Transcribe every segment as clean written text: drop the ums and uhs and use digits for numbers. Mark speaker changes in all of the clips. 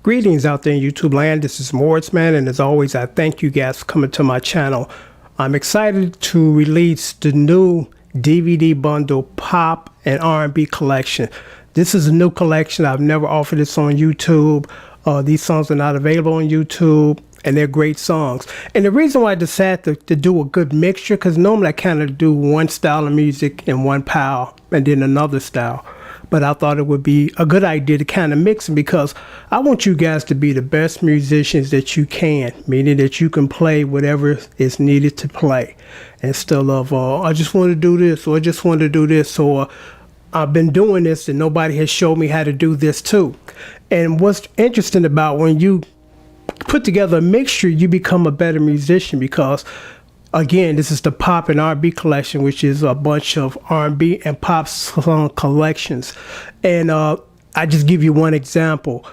Speaker 1: Greetings out there in YouTube land. This is Morrisman, and as always, I thank you guys for coming to my channel. I'm excited to release the new DVD bundle Pop and R&B collection. This is a new collection. I've never offered this on YouTube. These songs are not available on YouTube, and they're great songs. And the reason why I decided to do a good mixture, because normally I kind of do one style of music in one pile and then another style. But I thought it would be a good idea to kind of mix them, because I want you guys to be the best musicians that you can, meaning that you can play whatever is needed to play instead of, I just want to do this, or I just want to do this, or I've been doing this and nobody has showed me how to do this too. And what's interesting about when you put together a mixture, you become a better musician, because again, this is the Pop and R&B collection, which is a bunch of R&B and pop song collections. And I just give you one example.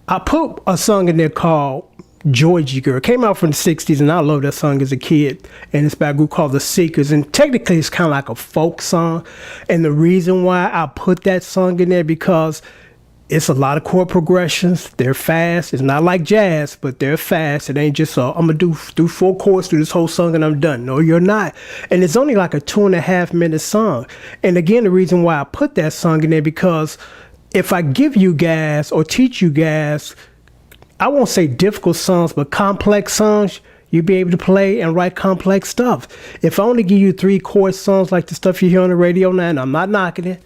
Speaker 1: I put a song in there called GEORGIE Girl. It came out from the 60s, and I loved that song as a kid. And it's by a group called The Seekers. And technically, it's kind of like a folk song. And the reason why I put that song in there, because it's a lot of chord progressions. They're fast. It's not like jazz, but they're fast. It ain't just I'm gonna do 4 chords through this whole song and I'm done. No, you're not. And it's only like a 2.5 minute song. And again, the reason why I put that song in there, because if I give you guys or teach you guys, I won't say difficult songs, but complex songs, you'll be able to play and write complex stuff. If I only give you 3 chord songs like the stuff you hear on the radio now, and I'm not knocking it,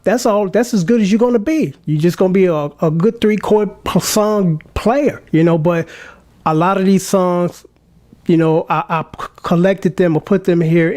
Speaker 1: that's as good as you're going to be. You're just going to be a good 3 chord song player, you know. But a lot of these songs, you know, I collected them or put them here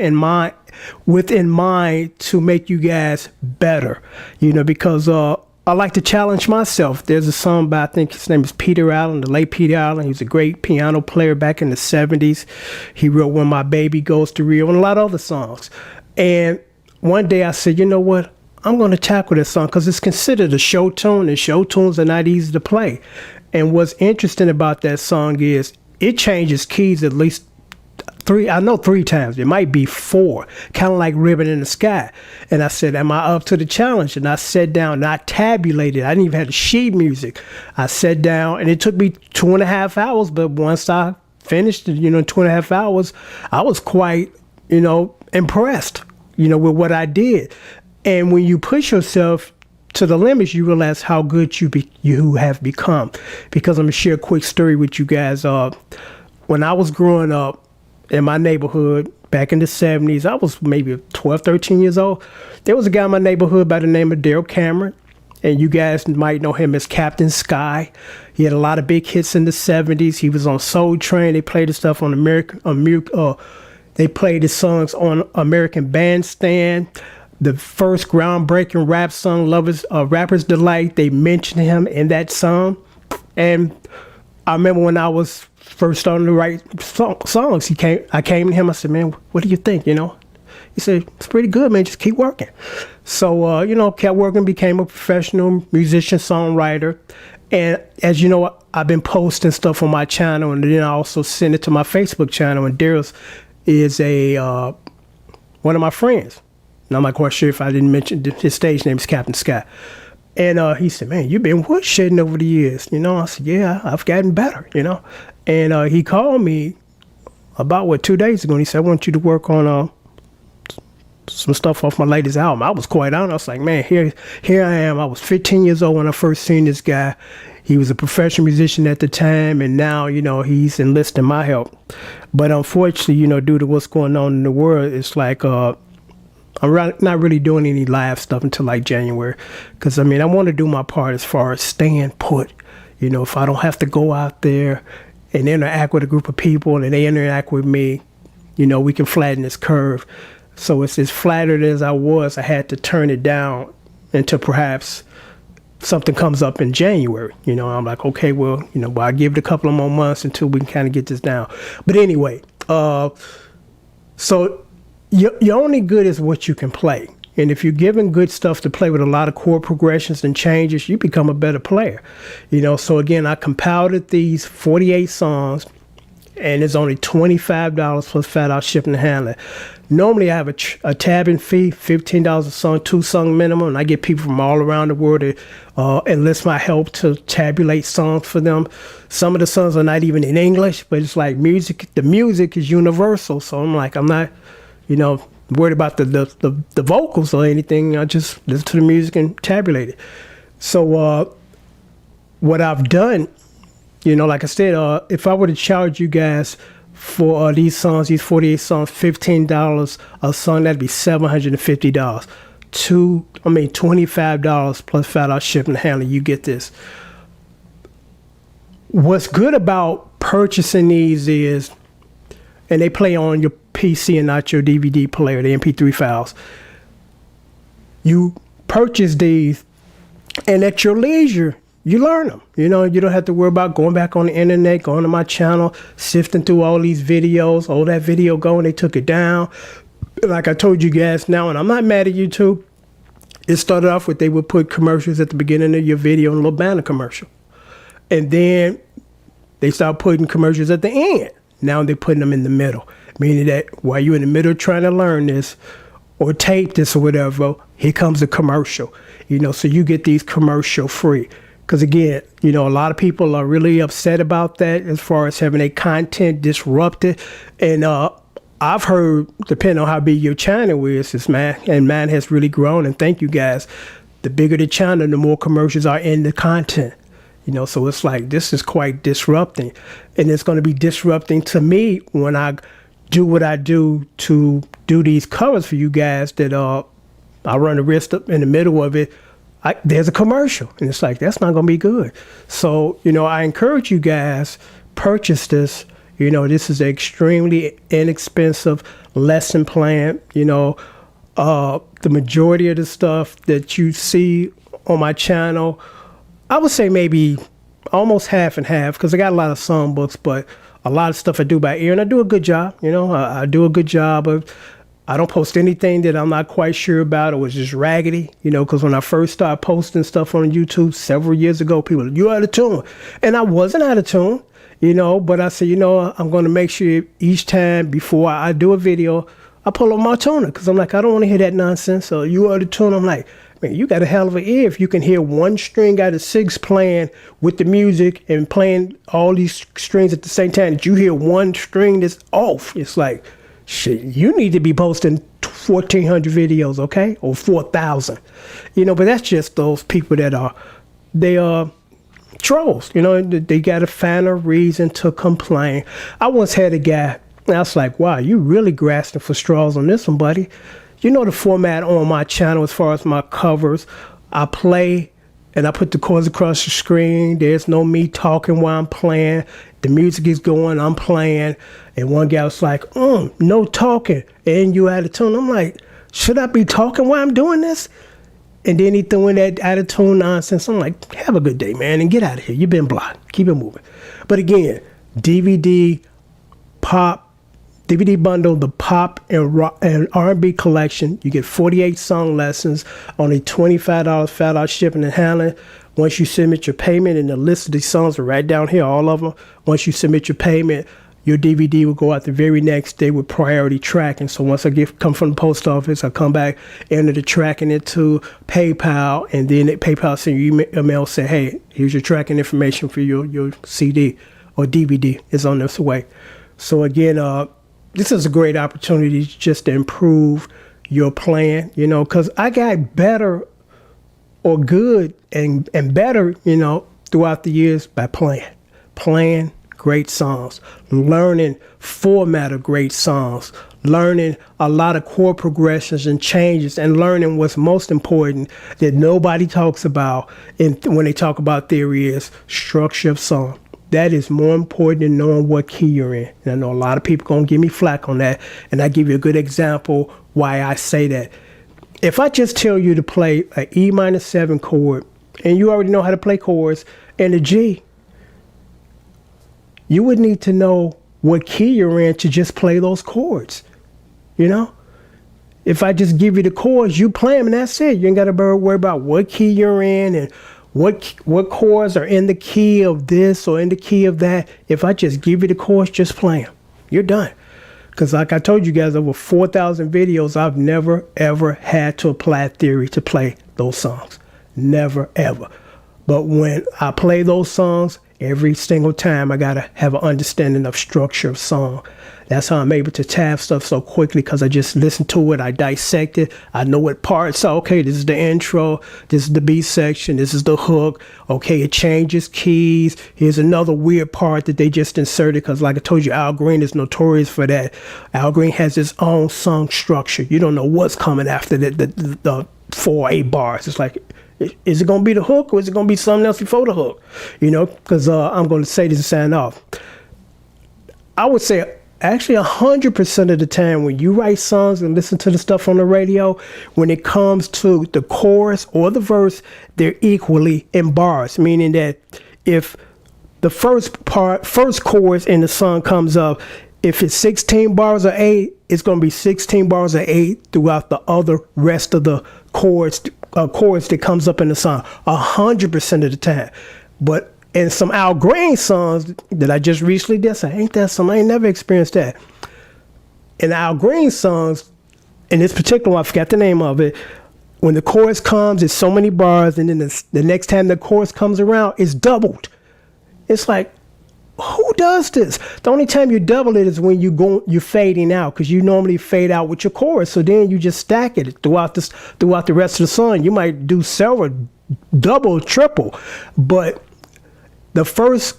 Speaker 1: within mind to make you guys better, you know, because I like to challenge myself. There's a song by, I think his name is Peter Allen, the late Peter Allen. He was a great piano player back in the 70s. He wrote When My Baby Goes to Rio and a lot of other songs. And one day I said, you know what? I'm going to tackle this song, because it's considered a show tune, and show tunes are not easy to play. And what's interesting about that song is it changes keys at least 3 times. It might be 4, kind of like Ribbon in the Sky. And I said, am I up to the challenge? And I sat down and I tabulated. I didn't even have the sheet music. I sat down, and it took me 2.5 hours. But once I finished it, you know, 2.5 hours, I was quite, you know, impressed, you know, with what I did. And when you push yourself to the limits, you realize how good you have become. Because I'm going to share a quick story with you guys. When I was growing up in my neighborhood back in the 70s, I was maybe 12, 13 years old. There was a guy in my neighborhood by the name of Daryl Cameron. And you guys might know him as Captain Sky. He had a lot of big hits in the 70s. He was on Soul Train. They played his stuff on they played his songs on American Bandstand. The first groundbreaking rap song, Rapper's Delight, they mentioned him in that song. And I remember when I was first starting to write songs, I came to him, I said, man, what do you think, you know? He said, it's pretty good, man, just keep working. So, you know, kept working, became a professional musician, songwriter. And as you know, I've been posting stuff on my channel, and then I also send it to my Facebook channel, and Daryl is one of my friends. And I'm not quite sure if I didn't mention his stage name is Captain Sky. And he said, man, you've been woodshedding over the years. You know, I said, yeah, I've gotten better, you know. And he called me about, 2 days ago, and he said, I want you to work on some stuff off my latest album. I was quite honest. I was like, man, here I am. I was 15 years old when I first seen this guy. He was a professional musician at the time, and now, you know, he's enlisting my help. But unfortunately, you know, due to what's going on in the world, it's like I'm not really doing any live stuff until like January, because I mean, I want to do my part as far as staying put. You know, if I don't have to go out there and interact with a group of people and they interact with me, you know, we can flatten this curve. So it's as flattered as I was, I had to turn it down until perhaps something comes up in January. You know, I'm like, okay, well, you know, I'll give it a couple of more months until we can kind of get this down. But anyway, so you're only good as what you can play. And if you're given good stuff to play with a lot of chord progressions and changes, you become a better player. You know, so again, I compiled these 48 songs and it's only $25 plus flat out shipping and handling. Normally, I have a tabbing fee, $15 a song, 2 song minimum, and I get people from all around the world to enlist my help to tabulate songs for them. Some of the songs are not even in English, but it's like music. The music is universal, so I'm not, worried about the vocals or anything. I just listen to the music and tabulate it. So what I've done, like I said, if I were to charge you guys for these songs, these 48 songs, $15 a song, that'd be $750. $25 plus flat out shipping and handling. You get this. What's good about purchasing these is, and they play on your PC and not your DVD player, the MP3 files. You purchase these, and at your leisure, you learn them. You don't have to worry about going back on the internet, going to my channel, sifting through all these videos. Oh, that video going, they took it down. Like I told you guys now, and I'm not mad at YouTube. It started off with they would put commercials at the beginning of your video, and a little banner commercial. And then they start putting commercials at the end. Now they're putting them in the middle, meaning that while you're in the middle trying to learn this or tape this or whatever, here comes a commercial. So you get these commercial free. Because again, a lot of people are really upset about that as far as having their content disrupted. And I've heard, depending on how big your channel is, mine has really grown. And thank you guys. The bigger the channel, the more commercials are in the content. So it's like, this is quite disrupting. And it's going to be disrupting to me when I do what I do to do these covers for you guys, that I run the risk up in the middle of it. There's a commercial, and it's like, that's not going to be good. So, I encourage you guys, purchase this. This is an extremely inexpensive lesson plan. The majority of the stuff that you see on my channel, I would say maybe almost half and half, because I got a lot of songbooks, but a lot of stuff I do by ear, and I do a good job. I do a good job of, I don't post anything that I'm not quite sure about or was just raggedy, because when I first started posting stuff on YouTube several years ago, people were, "You out of tune." And I wasn't out of tune, but I said, I'm going to make sure each time before I do a video, I pull up my tuner, because I'm like, I don't want to hear that nonsense. So you out of tune. I'm like, man, you got a hell of an ear if you can hear one string out of 6 playing with the music and playing all these strings at the same time. That you hear one string that's off. It's like, shit, you need to be posting 1,400 videos, okay? Or 4,000. But that's just those people that are trolls. They got to find a reason to complain. I once had a guy, and I was like, wow, you really grasping for straws on this one, buddy. The format on my channel as far as my covers, I play and I put the chords across the screen. There's no me talking while I'm playing. The music is going, I'm playing. And one guy was like, no talking, and you out of tune. I'm like, should I be talking while I'm doing this? And then he threw in that out of tune nonsense. I'm like, have a good day, man, and get out of here. You've been blocked. Keep it moving. But again, DVD bundle, the pop and R&B collection. You get 48 song lessons, only $25 flat out shipping and handling. Once you submit your payment, and the list of these songs are right down here, all of them. Once you submit your payment, your DVD will go out the very next day with priority tracking. So once I come from the post office, I come back, enter the tracking into PayPal, and then PayPal send you email, say, hey, here's your tracking information for your CD or DVD. It's on this way. So again, this is a great opportunity just to improve your plan, because I got better or good and better, throughout the years by playing great songs, learning format of great songs, learning a lot of chord progressions and changes, and learning what's most important that nobody talks about when they talk about theory is structure of song. That is more important than knowing what key you're in. And I know a lot of people going to give me flack on that, and I give you a good example why I say that. If I just tell you to play an E minor 7 chord, and you already know how to play chords, and a G, you would need to know what key you're in to just play those chords, If I just give you the chords, you play them, and that's it. You ain't got to worry about what key you're in and what chords are in the key of this or in the key of that. If I just give you the chords, just play them. You're done. Because like I told you guys, over 4,000 videos, I've never, ever had to apply theory to play those songs. Never, ever. But when I play those songs, every single time I got to have an understanding of structure of song. That's how I'm able to tab stuff so quickly, because I just listen to it, I dissect it, I know what parts. Okay, this is the intro, this is the B section, this is the hook. Okay, it changes keys. Here's another weird part that they just inserted, because like I told you, Al Green is notorious for that. Al Green has his own song structure. You don't know what's coming after the 4 or 8 bars. It's like, is it going to be the hook, or is it going to be something else before the hook? You know, because I'm going to say this and sign off. I would say actually 100% of the time when you write songs and listen to the stuff on the radio, when it comes to the chorus or the verse, they're equally in bars, meaning that if the first chorus in the song comes up, if it's 16 bars or 8, it's going to be 16 bars or 8 throughout the other rest of the chords that comes up in the song, 100% of the time. But in some Al Green songs that I just recently did, ain't that something? I ain't never experienced that. In Al Green songs, in this particular one, I forgot the name of it, when the chorus comes, it's so many bars, and then the next time the chorus comes around, it's doubled. It's like, who does this? The only time you double it is when you're fading out, because you normally fade out with your chorus. So then you just stack it throughout the rest of the song. You might do several, double, triple. But the first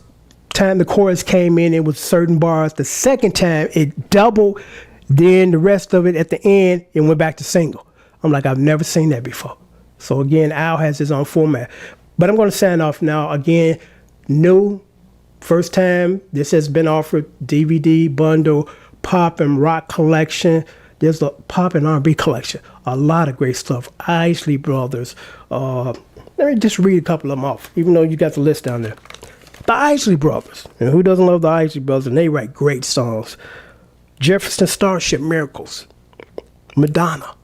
Speaker 1: time the chorus came in, it was certain bars. The second time it doubled. Then the rest of it at the end, it went back to single. I'm like, I've never seen that before. So again, Al has his own format. But I'm going to sign off now. Again, new. First time this has been offered, DVD bundle, pop and rock collection. There's a pop and R&B collection. A lot of great stuff. Isley Brothers. Let me just read a couple of them off, even though you got the list down there. The Isley Brothers. And who doesn't love the Isley Brothers? And they write great songs. Jefferson, Starship, Miracles. Madonna.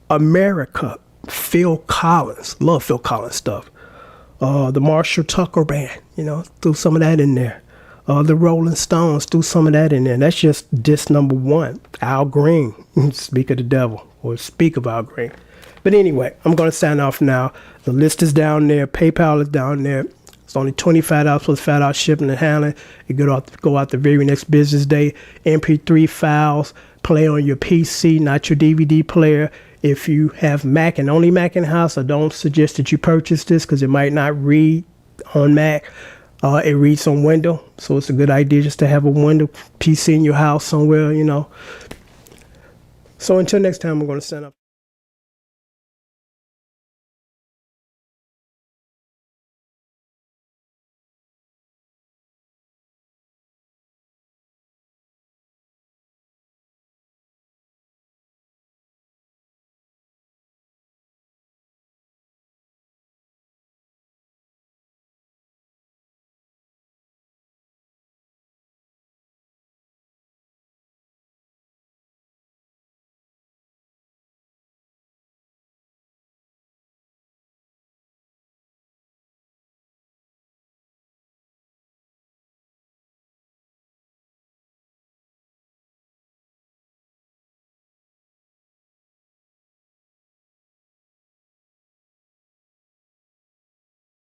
Speaker 1: America. Phil Collins. Love Phil Collins stuff. The Marshall Tucker Band, threw some of that in there. The Rolling Stones, threw some of that in there. That's just disc number 1. Al Green, speak of the devil, or speak of Al Green. But anyway, I'm going to sign off now. The list is down there. PayPal is down there. It's only $25 plus $5 shipping and handling. You go out the very next business day. MP3 files, play on your PC, not your DVD player. If you have Mac and only Mac in the house, I don't suggest that you purchase this, because it might not read on Mac. It reads on Windows, so it's a good idea just to have a Windows PC in your house somewhere, So until next time, I'm going to sign up.